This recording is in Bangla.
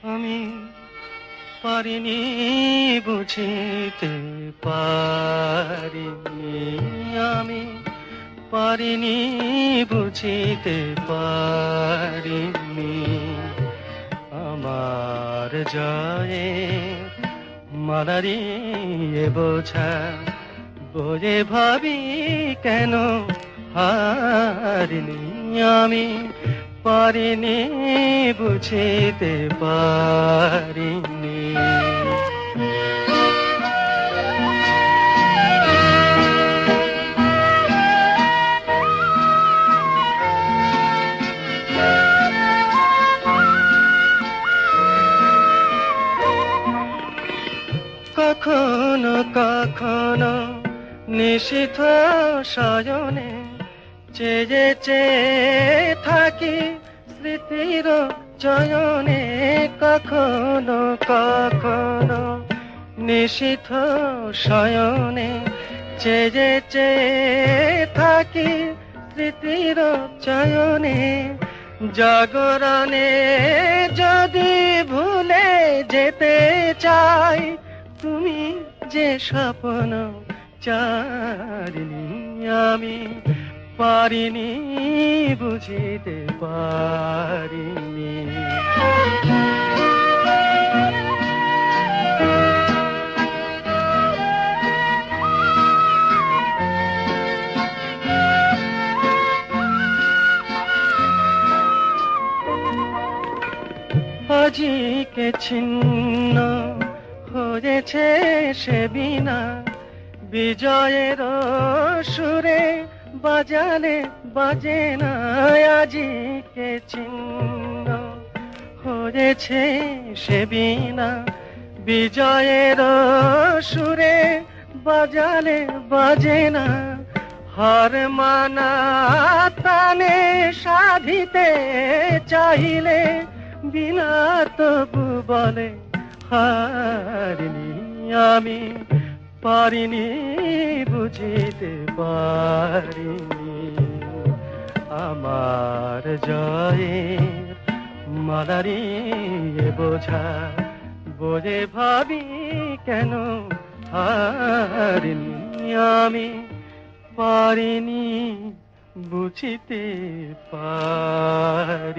আমি পারিনি বুঝিতে পারিনি, আমি পারিনি বুঝিতে পারিনি আমার জয়ে মালারি এ বোঝা বয়ে ভাবি কেন হারিনি আমি পারিনি বুঝিতে পারিনি। কখনো কখনো নিশীথ শয়নে চেয়ে চেয়ে থাকি স্মৃতির চয়নে। কখনো কখনো নিশীথ শয়নে চেয়ে চেয়ে থাকি স্মৃতির চয়নে। জাগরণে যদি ভুলে যেতে চাই তুমি যে স্বপ্ন চারিনি আমি পারিনি বুঝিতে পারিনি। আজিকে ছিন্ন হয়েছে সে বিনা বিজয়ের সুরে বাজালে বাজে না। আজিকে ছিন্ন হয়েছে সে বিনা বিজয়ের সুরে বাজালে বাজে না। হার মানা তানে সাধিতে চাইলে বিনা তবু বলে হারিনি আমি পারিনি বুঝিতে পারিনি আমার জয়ের মালারি এ বোঝা বয়ে ভাবি কেন হারিনি আমি পারিনি বুঝিতে পারিনি।